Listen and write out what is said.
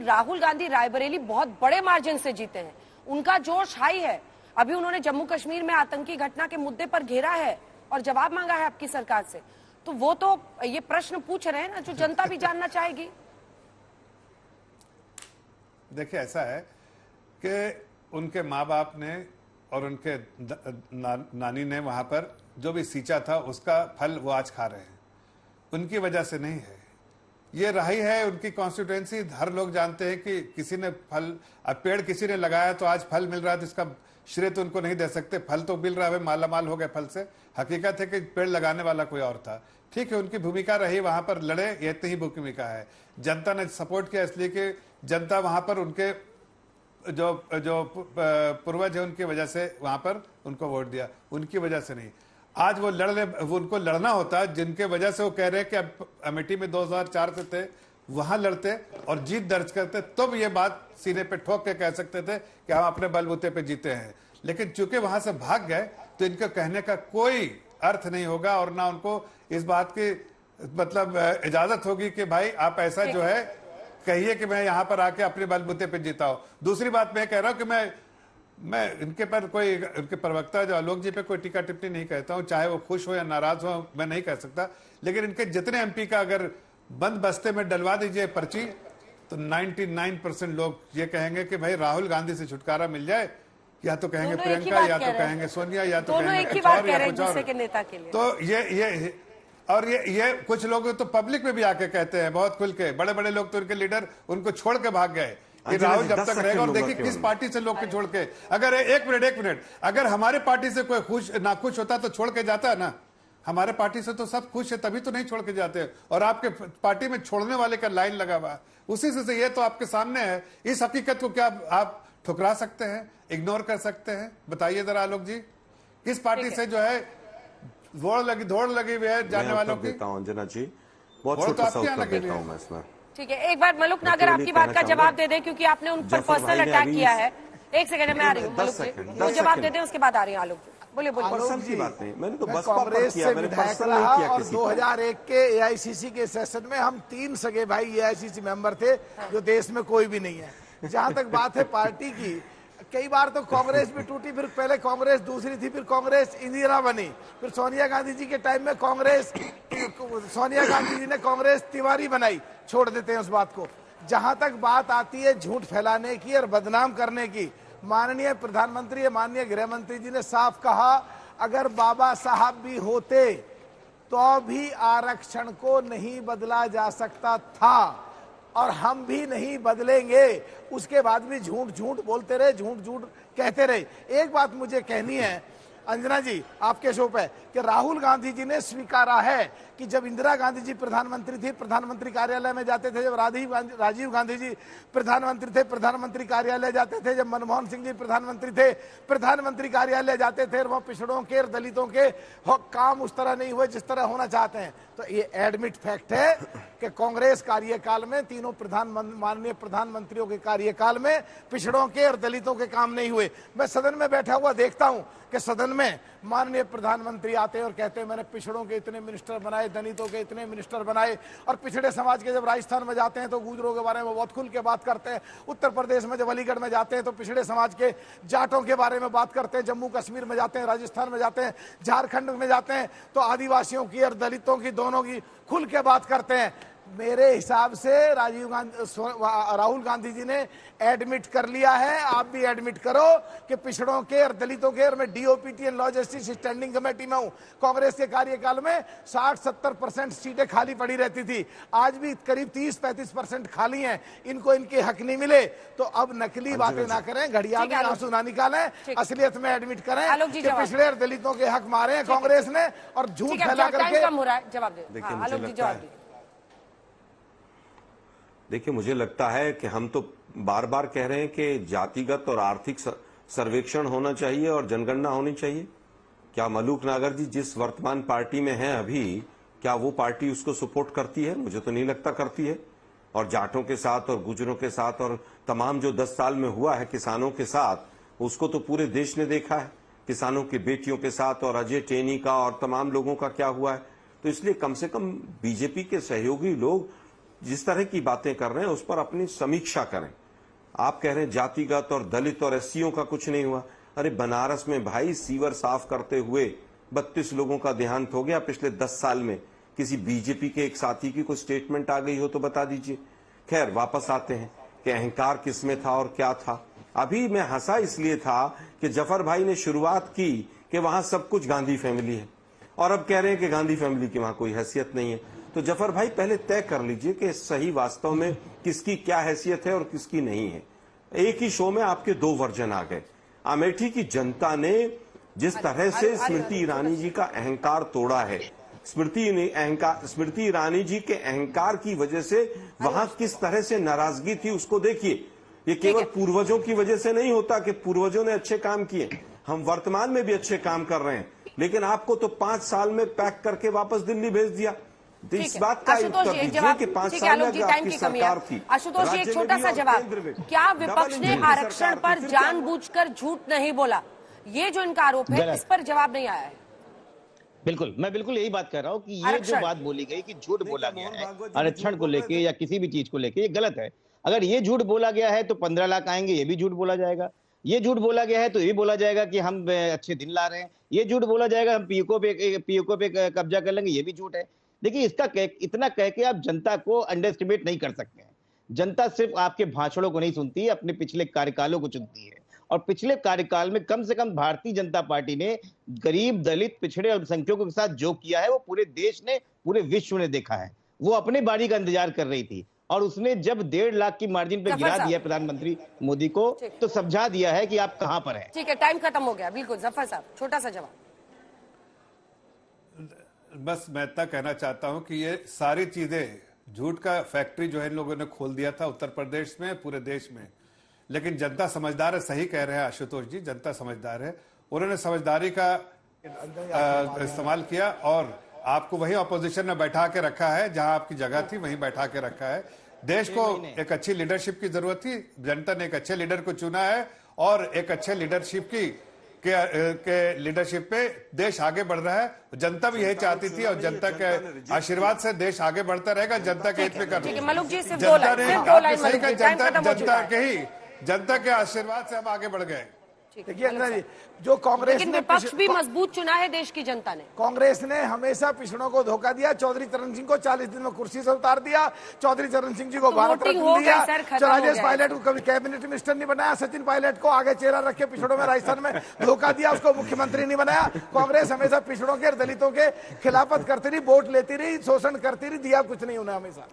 लेकिन राहुल गांधी रायबरेली बहुत बड़े मार्जिन से जीते हैं, उनका जोश हाई है। अभी उन्होंने जम्मू कश्मीर में आतंकी घटना के मुद्दे पर घेरा है और जवाब मांगा है आपकी सरकार से, तो वो तो ये प्रश्न पूछ रहे हैं ना जो जनता भी जानना चाहेगी। देखिए, ऐसा है कि उनके माँ बाप ने और उनके नानी ने वहां पर जो भी सींचा था उसका फल वो आज खा रहे हैं, उनकी वजह से नहीं है। ये रही है उनकी कॉन्स्टिट्यूएंसी। हर लोग जानते हैं कि किसी ने फल, अब पेड़ किसी ने लगाया तो आज फल मिल रहा है, तो इसका श्रेय तो उनको नहीं दे सकते। फल तो मिल रहा है, माला माल हो गए फल से। हकीकत है कि पेड़ लगाने वाला कोई और था। ठीक है, उनकी भूमिका रही, वहां पर लड़े, ये इतनी ही भूमिका है। जनता ने सपोर्ट किया इसलिए कि जनता वहां पर उनके जो पूर्वज है उनकी वजह से वहां पर उनको वोट दिया, उनकी वजह से नहीं। आज वो उनको लड़ना होता, जिनके वजह से वो कह रहे हैं कि अब अमेठी में 2004 से थे, वहां लड़ते और जीत दर्ज करते, तब ये बात सीने पे ठोक के कह सकते थे कि हम अपने बलबूते पे जीते हैं। लेकिन चूंकि वहां से भाग गए तो इनके कहने का कोई अर्थ नहीं होगा और ना उनको इस बात की मतलब इजाजत होगी कि भाई आप ऐसा जो है कहिए कि मैं यहां पर आके अपने बलबूते पे जीता हूं। दूसरी बात मैं कह रहा हूं कि मैं इनके पर कोई, इनके प्रवक्ता जो आलोक जी पे कोई टीका टिप्पणी नहीं कहता हूं, चाहे वो खुश हो या नाराज हो मैं नहीं कह सकता। लेकिन इनके जितने एमपी का अगर बंद बस्ते में डलवा दीजिए पर्ची, तो 99% लोग ये कहेंगे कि भाई राहुल गांधी से छुटकारा मिल जाए, या तो कहेंगे प्रियंका, या तो कहेंगे सोनिया, या तो कहेंगे कुछ और या कुछ और। तो ये और ये कुछ लोग तो पब्लिक में भी आके कहते हैं बहुत खुल के, बड़े बड़े लोग तो उनके लीडर उनको छोड़ के भाग गए कि राहुल जब तक रहेगा। और देखिए किस पार्टी से लोग के छोड़ के, अगर एक मिनट अगर हमारे पार्टी से कोई नाखुश होता तो छोड़ के जाता है ना। हमारे पार्टी से तो सब खुश है, तभी तो नहीं छोड़ के जाते। और आपके पार्टी में छोड़ने वाले का लाइन लगा हुआ है, उसी से ये तो आपके सामने है। इस हकीकत को क्या आप ठुकरा सकते हैं, इग्नोर कर सकते हैं? बताइए जरा आलोक जी, किस पार्टी से जो है दौड़ लगी हुई है जाने वालों की? अंजना जी, बहुत छोटा सा उत्तर देता हूं मैं इसमें। ठीक है, एक बार मलुक नागर आपकी बात का जवाब दे दें, क्योंकि आपने उन पर पर्सनल अटैक किया है। एक सेकंड में आ रही हूँ मलुक जी, वो जवाब दे दें, उसके बाद आ रही हूँ आलोक जी। बोलिए पर्सनल की बात नहीं, मैंने तो बस कांग्रेस से विधायक रहा और 2001 के एआईसीसी के सेशन में हम 3 सगे भाई एआईसीसी मेंबर थे, जो देश में कोई भी नहीं है। जहां तक बात है पार्टी की, कई बार तो कांग्रेस भी टूटी, फिर पहले कांग्रेस दूसरी थी, फिर कांग्रेस इंदिरा बनी, फिर सोनिया गांधी जी के टाइम में कांग्रेस, सोनिया गांधी जी ने कांग्रेस तिवारी बनाई। छोड़ देते हैं उस बात को। जहां तक बात आती है झूठ फैलाने की और बदनाम करने की, माननीय प्रधानमंत्री, माननीय गृह मंत्री जी ने साफ कहा, अगर बाबा साहब भी होते तो भी आरक्षण को नहीं बदला जा सकता था और हम भी नहीं बदलेंगे। उसके बाद भी झूठ बोलते रहे, झूठ कहते रहे। एक बात मुझे कहनी है अंजना जी आपके शो पे, कि राहुल गांधी जी ने स्वीकारा है कि जब इंदिरा गांधी जी प्रधानमंत्री थी, प्रधानमंत्री कार्यालय में जाते थे। जब राजीव गांधी जी प्रधानमंत्री थे, प्रधानमंत्री कार्यालय जाते थे। जब मनमोहन सिंह जी प्रधानमंत्री थे, प्रधानमंत्री कार्यालय जाते थे। वो पिछड़ों के और दलितों के काम उस तरह नहीं हुए जिस तरह होना चाहते हैं। तो ये एडमिट फैक्ट है कि कांग्रेस कार्यकाल में, तीनों माननीय प्रधानमंत्रियों के कार्यकाल में पिछड़ों के और दलितों के काम नहीं हुए। मैं सदन में बैठा हुआ देखता हूं कि सदन में माननीय प्रधानमंत्री आते हैं और कहते हैं मैंने पिछड़ों के इतने मिनिस्टर बनाए, दलितों के इतने मिनिस्टर बनाए। और पिछड़े समाज के जब राजस्थान में जाते हैं तो गुजरों के बारे में बहुत खुल के बात करते हैं। उत्तर प्रदेश में जब अलीगढ़ में जाते हैं तो पिछड़े समाज के जाटों के बारे में बात करते हैं। जम्मू कश्मीर में जाते हैं, राजस्थान में जाते हैं, झारखंड में जाते हैं तो आदिवासियों की और दलितों की दोनों की खुल के बात करते हैं। मेरे हिसाब से राहुल गांधी जी ने एडमिट कर लिया है, आप भी एडमिट करो कि पिछड़ों के और दलितों के, और मैं DOPT and law justice standing committee में हूं। कांग्रेस के कार्यकाल में 60-70% सीटें खाली पड़ी रहती थी, आज भी करीब 30-35% खाली हैं। इनको इनके हक नहीं मिले तो अब नकली बातें ना करें, घड़ियाल में आंसू ना निकालें, असलियत में एडमिट करें कि पिछड़े और दलितों के हक मारे हैं कांग्रेस ने और झूठ फैला करके। जवाब दे। देखिए, मुझे लगता है कि हम तो बार बार कह रहे हैं कि जातिगत और आर्थिक सर्वेक्षण होना चाहिए और जनगणना होनी चाहिए। क्या मलूक नागर जी जिस वर्तमान पार्टी में हैं अभी, क्या वो पार्टी उसको सपोर्ट करती है? मुझे तो नहीं लगता करती है। और जाटों के साथ और गुजरों के साथ और तमाम जो 10 साल में हुआ है किसानों के साथ, उसको तो पूरे देश ने देखा है। किसानों की बेटियों के साथ और अजय टेनी का और तमाम लोगों का क्या हुआ है। तो इसलिए कम से कम बीजेपी के सहयोगी लोग जिस तरह की बातें कर रहे हैं उस पर अपनी समीक्षा करें। आप कह रहे हैं जातिगत और दलित और एससीओ का कुछ नहीं हुआ। अरे बनारस में भाई सीवर साफ करते हुए 32 लोगों का देहांत हो गया पिछले 10 साल में। किसी बीजेपी के एक साथी की कोई स्टेटमेंट आ गई हो तो बता दीजिए। खैर वापस आते हैं कि अहंकार किसमें था और क्या था। अभी मैं हंसा इसलिए था कि जफर भाई ने शुरुआत की कि वहां सब कुछ गांधी फैमिली है और अब कह रहे हैं कि गांधी फैमिली की वहां कोई हैसियत नहीं है। तो जफर भाई पहले तय कर लीजिए कि सही वास्तव में किसकी क्या हैसियत है और किसकी नहीं है। एक ही शो में आपके 2 वर्जन आ गए। अमेठी की जनता ने जिस तरह से स्मृति ईरानी जी का अहंकार तोड़ा है, स्मृति ईरानी जी के अहंकार की वजह से वहां किस तरह से नाराजगी थी उसको देखिए। ये केवल पूर्वजों की वजह से नहीं होता कि पूर्वजों ने अच्छे काम किए, हम वर्तमान में भी अच्छे काम कर रहे हैं, लेकिन आपको तो 5 साल में पैक करके वापस दिल्ली भेज दिया। इस बात का उत्तर दीजिए कि 5 साल में अगर आपकी सरकार थी। आशुतोष जी एक छोटा सा जवाब, क्या विपक्ष ने आरक्षण पर जानबूझकर झूठ नहीं बोला? ये जो इनका आरोप है इस पर जवाब नहीं आया है। बिल्कुल, मैं बिल्कुल यही बात कर रहा हूँ कि ये जो बात बोली गई कि झूठ बोला गया है आरक्षण को लेके या किसी भी चीज को लेके, ये गलत है। अगर ये झूठ बोला गया है तो 15 लाख आएंगे, ये भी झूठ बोला जाएगा। ये झूठ बोला गया है तो ये भी बोला जाएगा कि हम अच्छे दिन ला रहे हैं। ये झूठ बोला जाएगा हम पीओके पे कब्जा कर लेंगे, ये भी झूठ है। देखिए इसका इतना कह के आप जनता को अंडर एस्टिमेट नहीं कर सकते हैं। जनता सिर्फ आपके भाषणों को नहीं सुनती है, अपने पिछले कार्यकालों को चुनती है। और पिछले कार्यकाल में कम से कम भारतीय जनता पार्टी ने गरीब, दलित, पिछड़े, अल्पसंख्यकों के साथ जो किया है वो पूरे देश ने, पूरे विश्व ने देखा है। वो अपने बारी का इंतजार कर रही थी और उसने जब 1.5 लाख की मार्जिन पे गिरा दिया प्रधानमंत्री मोदी को, तो समझा दिया है कि आप कहां पर हैं। ठीक है, टाइम खत्म हो गया। बिल्कुल जफर साहब, छोटा सा जवाब। बस मैं इतना कहना चाहता हूं कि ये सारी चीजें, झूठ का फैक्ट्री जो है इन लोगों ने खोल दिया था उत्तर प्रदेश में, पूरे देश में। लेकिन जनता समझदार है, सही कह रहे हैं आशुतोष जी, जनता समझदार है। उन्होंने समझदारी का इस्तेमाल किया और आपको वही ऑपोजिशन में बैठा के रखा है, जहां आपकी जगह थी वहीं बैठा के रखा है। देश को एक अच्छी लीडरशिप की जरूरत थी, जनता ने एक अच्छे लीडर को चुना है और एक अच्छे लीडरशिप के लीडरशिप पे देश आगे बढ़ रहा है। जनता भी यही चाहती थी और जनता के आशीर्वाद से देश आगे बढ़ता रहेगा। जनता के हित में कर, जनता के आशीर्वाद से हम आगे बढ़ गए। देखिए अंजना जी, जो कांग्रेस लेकिन ने विपक्ष भी मजबूत चुना है देश की जनता ने। कांग्रेस ने हमेशा पिछड़ों को धोखा दिया। चौधरी चरण सिंह को 40 दिन में कुर्सी से उतार दिया, चौधरी चरण सिंह जी को भारत रत्न दिया, राजेश पायलट को कभी कैबिनेट मिनिस्टर नहीं बनाया, सचिन पायलट को आगे चेहरा रख के पिछड़ों में राजस्थान में धोखा दिया, उसको मुख्यमंत्री नहीं बनाया। कांग्रेस हमेशा पिछड़ों के और दलितों के खिलाफत करती रही, वोट लेती रही, शोषण करती रही, दिया कुछ नहीं उन्हें हमेशा।